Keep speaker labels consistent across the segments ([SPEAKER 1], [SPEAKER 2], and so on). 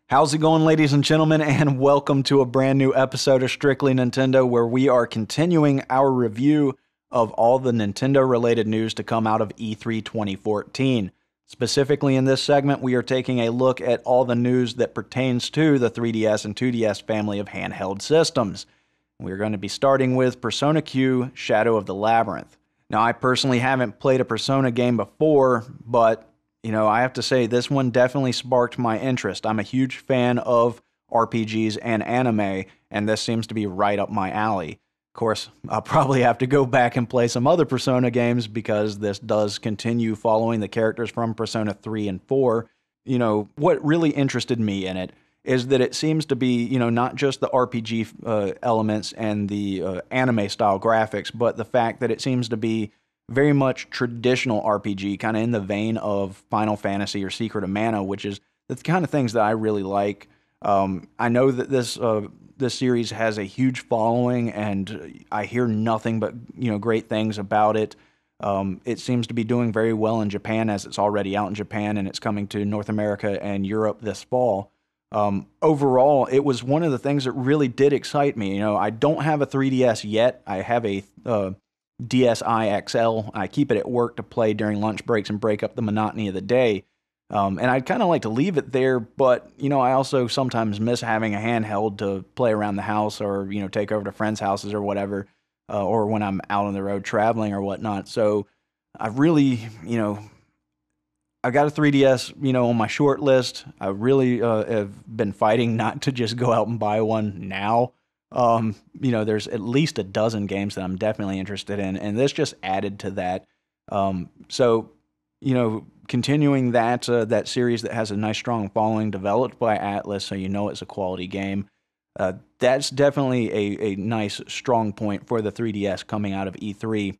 [SPEAKER 1] How's it going, ladies and gentlemen, and welcome to a brand new episode of Strictly Nintendo, where we are continuing our review of all the Nintendo-related news to come out of E3 2014. Specifically in this segment, we are taking a look at all the news that pertains to the 3DS and 2DS family of handheld systems. We're going to be starting with Persona Q: Shadow of the Labyrinth. Now, I personally haven't played a Persona game before, but I have to say this one definitely sparked my interest. I'm a huge fan of RPGs and anime, and this seems to be right up my alley. Of course, I'll probably have to go back and play some other Persona games because this does continue following the characters from Persona 3 and 4. What really interested me in it is that it seems to be, not just the RPG elements and the anime-style graphics, but the fact that it seems to be very much traditional RPG, kind of in the vein of Final Fantasy or Secret of Mana, which is the kind of things that I really like. I know that this series has a huge following, and I hear nothing but great things about it. It seems to be doing very well in Japan, as it's already out in Japan, and it's coming to North America and Europe this fall. Overall, it was one of the things that really did excite me. I don't have a 3DS yet. I have a DSi XL. I keep it at work to play during lunch breaks and break up the monotony of the day. And I'd kind of like to leave it there, but, I also sometimes miss having a handheld to play around the house or, take over to friends' houses or whatever, or when I'm out on the road traveling or whatnot. So I've really, I've got a 3DS, on my short list. I really have been fighting not to just go out and buy one now. There's at least a dozen games that I'm definitely interested in, and this just added to that. Continuing that series that has a nice strong following, developed by Atlas, so it's a quality game. That's definitely a nice strong point for the 3DS coming out of E3.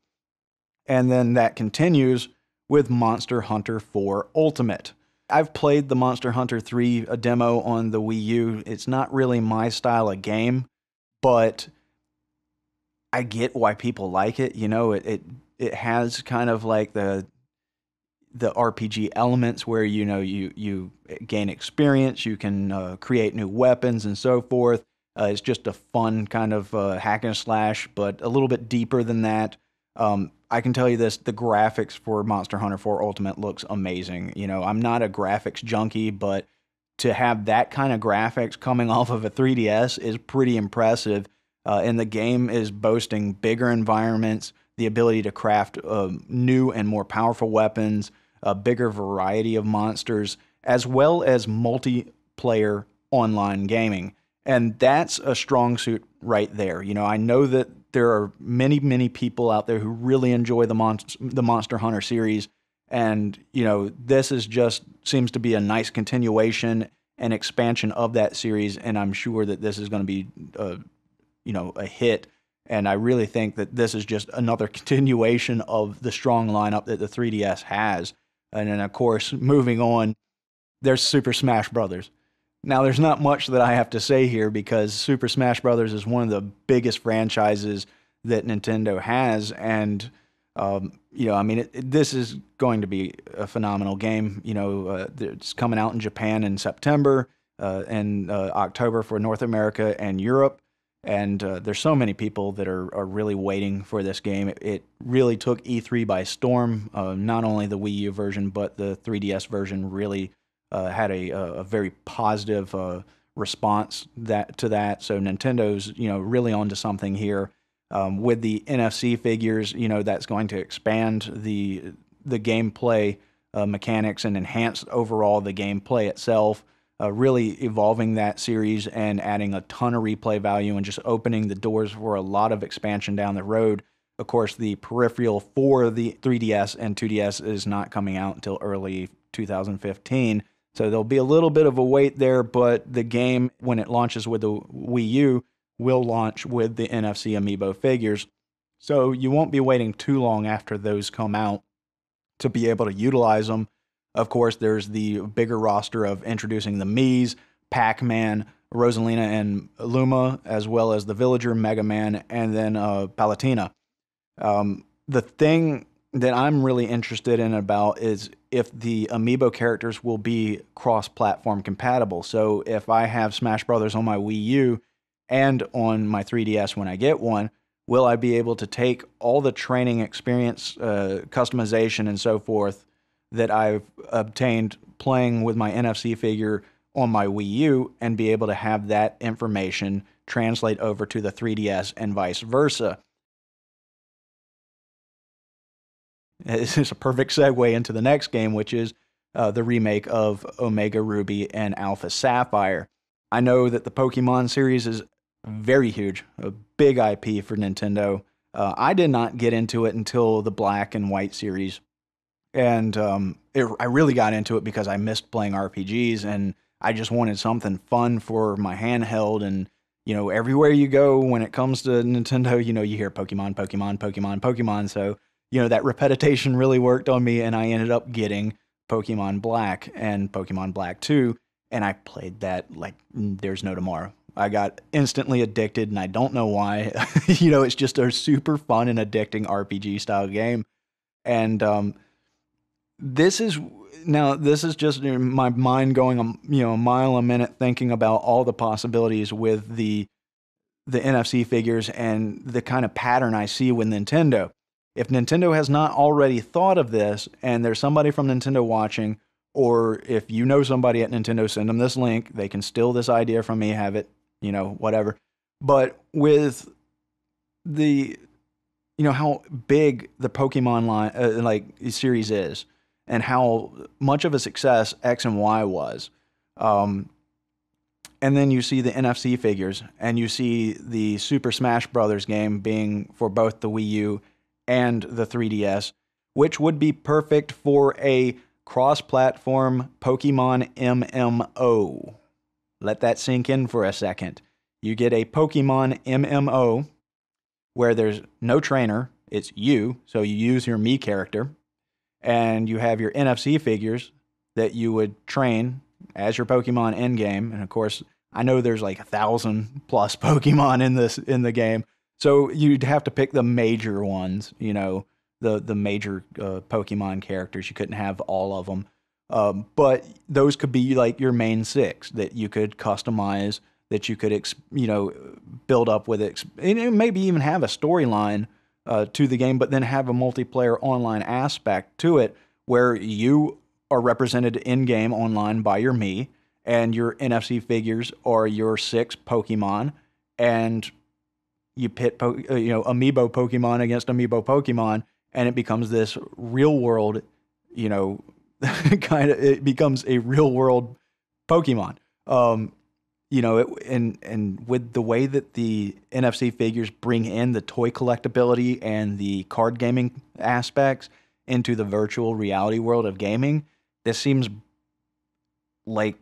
[SPEAKER 1] And then that continues with Monster Hunter 4 Ultimate. I've played the Monster Hunter 3 demo on the Wii U. It's not really my style of game, but I get why people like it. It has kind of like the RPG elements where you gain experience, you can create new weapons and so forth. It's just a fun kind of hack and slash, but a little bit deeper than that. I can tell you this: the graphics for Monster Hunter 4 Ultimate looks amazing. I'm not a graphics junkie, but to have that kind of graphics coming off of a 3DS is pretty impressive. And the game is boasting bigger environments, the ability to craft new and more powerful weapons, a bigger variety of monsters, as well as multiplayer online gaming. And that's a strong suit right there. I know that there are many, many people out there who really enjoy the Monster Hunter series. And, this is just seems to be a nice continuation and expansion of that series. And I'm sure that this is going to be, a hit. And I really think that this is just another continuation of the strong lineup that the 3DS has. And then, of course, moving on, there's Super Smash Brothers. Now, there's not much that I have to say here because Super Smash Brothers is one of the biggest franchises that Nintendo has. And, this is going to be a phenomenal game. It's coming out in Japan in September and October for North America and Europe. And there's so many people that are really waiting for this game. It really took E3 by storm. Not only the Wii U version, but the 3DS version really had a very positive response to that. So Nintendo's really onto something here with the NFC figures. That's going to expand the gameplay mechanics and enhance overall the gameplay itself. Really evolving that series and adding a ton of replay value and just opening the doors for a lot of expansion down the road. Of course, the peripheral for the 3DS and 2DS is not coming out until early 2015. So there'll be a little bit of a wait there, but the game, when it launches with the Wii U, will launch with the NFC Amiibo figures. So you won't be waiting too long after those come out to be able to utilize them. Of course, there's the bigger roster of introducing the Miis, Pac-Man, Rosalina and Luma, as well as the Villager, Mega Man, and then Palutena. The thing that I'm really interested in about is if the amiibo characters will be cross-platform compatible. So if I have Smash Brothers on my Wii U and on my 3DS when I get one, will I be able to take all the training experience, customization, and so forth that I've obtained playing with my NFC figure on my Wii U and be able to have that information translate over to the 3DS and vice versa? This is a perfect segue into the next game, which is the remake of Omega Ruby and Alpha Sapphire. I know that the Pokemon series is very huge, a big IP for Nintendo. I did not get into it until the Black and White series, and I really got into it because I missed playing RPGs, and I just wanted something fun for my handheld. And everywhere you go when it comes to Nintendo, you hear Pokemon, Pokemon, Pokemon, Pokemon. So that repetition really worked on me, and I ended up getting Pokemon Black and Pokemon Black 2, and I played that like there's no tomorrow. I got instantly addicted, and I don't know why. It's just a super fun and addicting RPG style game. And this is just my mind going a mile a minute thinking about all the possibilities with the NFC figures and the kind of pattern I see with Nintendo. If Nintendo has not already thought of this, and there's somebody from Nintendo watching, or if you know somebody at Nintendo, send them this link. They can steal this idea from me, have it, whatever. But with the, how big the Pokemon line, series is, and how much of a success X and Y was, and then you see the NFC figures, and you see the Super Smash Brothers game being for both the Wii U and the 3DS, which would be perfect for a cross-platform Pokemon MMO. Let that sink in for a second. You get a Pokemon MMO where there's no trainer, it's you, so you use your Mii character, and you have your NFC figures that you would train as your Pokemon in-game. And of course, I know there's like 1,000 plus Pokemon in the game, so you'd have to pick the major ones, the major Pokemon characters. You couldn't have all of them. But those could be like your main 6 that you could customize, that you could, build up with it. And maybe even have a storyline to the game, but then have a multiplayer online aspect to it where you are represented in-game online by your Mii, and your NFC figures are your 6 Pokemon, and you pit amiibo Pokemon against amiibo Pokemon, and it becomes this real world, it becomes a real world Pokemon. And with the way that the NFC figures bring in the toy collectability and the card gaming aspects into the virtual reality world of gaming, this seems like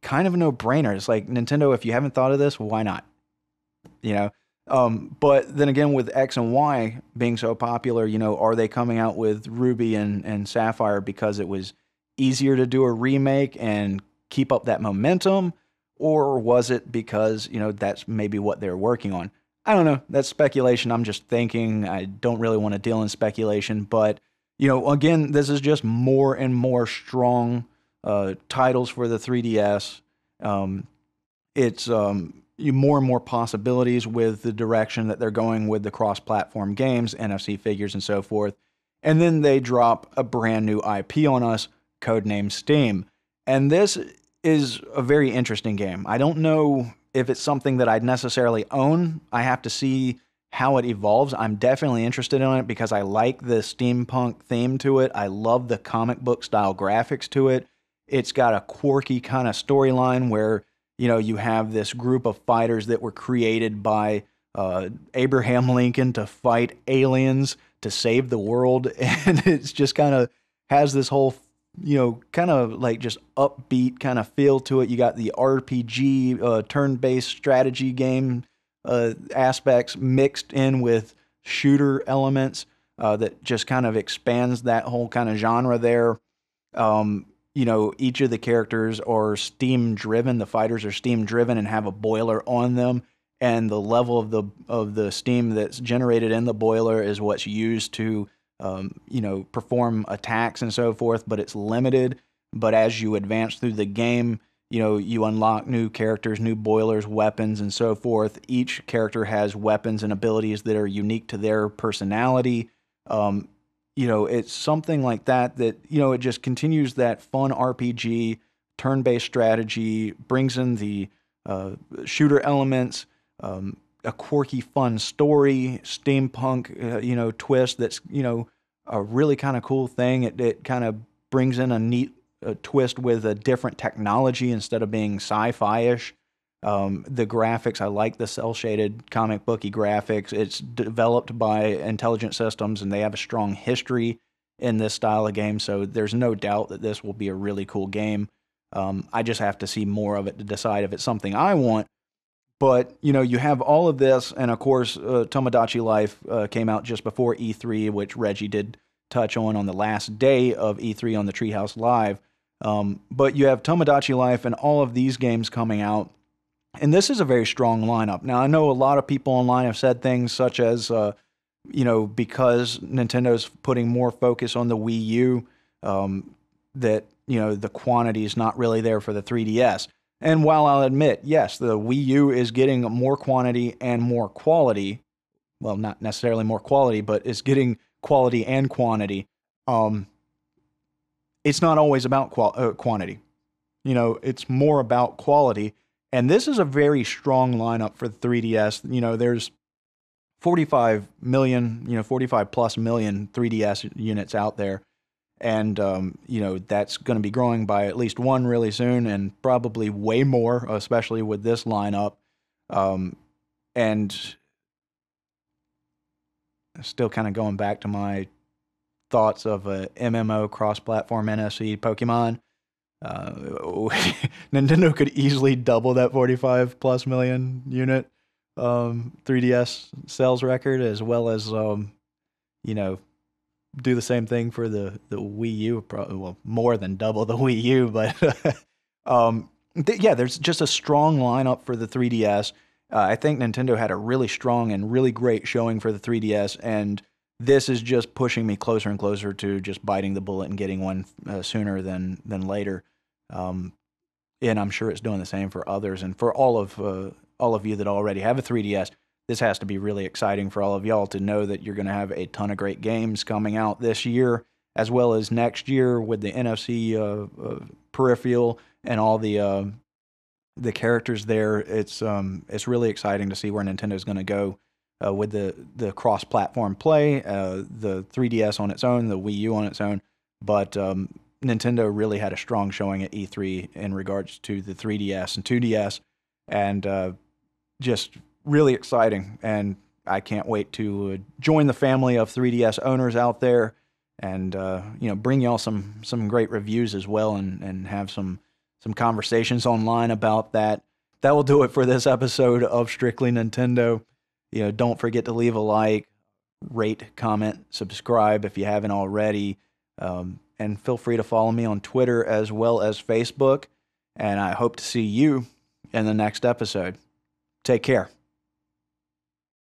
[SPEAKER 1] kind of a no-brainer. It's like, Nintendo, if you haven't thought of this, why not? But then again, with X and Y being so popular, are they coming out with Ruby and Sapphire because it was easier to do a remake and keep up that momentum? Or was it because, that's maybe what they're working on? I don't know. That's speculation. I'm just thinking. I don't really want to deal in speculation. But, again, this is just more and more strong titles for the 3DS. It's more and more possibilities with the direction that they're going with the cross-platform games, NFC figures, and so forth. And then they drop a brand new IP on us, Codename S.T.E.A.M. And this is a very interesting game. I don't know if it's something that I'd necessarily own. I have to see how it evolves. I'm definitely interested in it because I like the steampunk theme to it. I love the comic book style graphics to it. It's got a quirky kind of storyline where, you have this group of fighters that were created by Abraham Lincoln to fight aliens to save the world. And it's just kind of has this whole, kind of like just upbeat kind of feel to it. You got the RPG, turn-based strategy game aspects mixed in with shooter elements that just kind of expands that whole kind of genre there. Each of the characters are steam driven. The fighters are steam driven and have a boiler on them, and the level of the steam that's generated in the boiler is what's used to perform attacks and so forth, but it's limited. But as you advance through the game, you unlock new characters, new boilers, weapons, and so forth. Each character has weapons and abilities that are unique to their personality. It's something like that, it just continues that fun RPG, turn-based strategy, brings in the shooter elements, a quirky, fun story, steampunk, twist that's, a really kind of cool thing. It kind of brings in a neat twist with a different technology instead of being sci-fi-ish. The graphics, I like the cel-shaded comic booky graphics. It's developed by Intelligent Systems, and they have a strong history in this style of game, so there's no doubt that this will be a really cool game. I just have to see more of it to decide if it's something I want. But, you have all of this, and of course, Tomodachi Life came out just before E3, which Reggie did touch on the last day of E3 on the Treehouse Live. But you have Tomodachi Life and all of these games coming out, and this is a very strong lineup. Now, I know a lot of people online have said things such as, because Nintendo's putting more focus on the Wii U, that, the quantity is not really there for the 3DS. And while I'll admit, yes, the Wii U is getting more quantity and more quality, well, not necessarily more quality, but it's getting quality and quantity. It's not always about quantity. It's more about quality. And this is a very strong lineup for the 3DS. There's 45 million, 45 plus million 3DS units out there. And, that's going to be growing by at least one really soon, and probably way more, especially with this lineup. And still kind of going back to my thoughts of a MMO cross-platform NFC Pokemon. Nintendo could easily double that 45 plus million unit 3DS sales record, as well as, do the same thing for the Wii U, probably, well, more than double the Wii U, but there's just a strong lineup for the 3DS. I think Nintendo had a really strong and really great showing for the 3DS, and this is just pushing me closer and closer to just biting the bullet and getting one sooner than later. And I'm sure it's doing the same for others, and for all of you that already have a 3DS. This has to be really exciting for all of y'all to know that you're going to have a ton of great games coming out this year, as well as next year with the NFC peripheral and all the characters there. It's really exciting to see where Nintendo's going to go with the cross-platform play, the 3DS on its own, the Wii U on its own. But Nintendo really had a strong showing at E3 in regards to the 3DS and 2DS, and just really exciting, and I can't wait to join the family of 3DS owners out there, and bring y'all some great reviews as well, and have some conversations online about that. That will do it for this episode of Strictly Nintendo. Don't forget to leave a like, rate, comment, subscribe if you haven't already, and feel free to follow me on Twitter as well as Facebook. And I hope to see you in the next episode. Take care.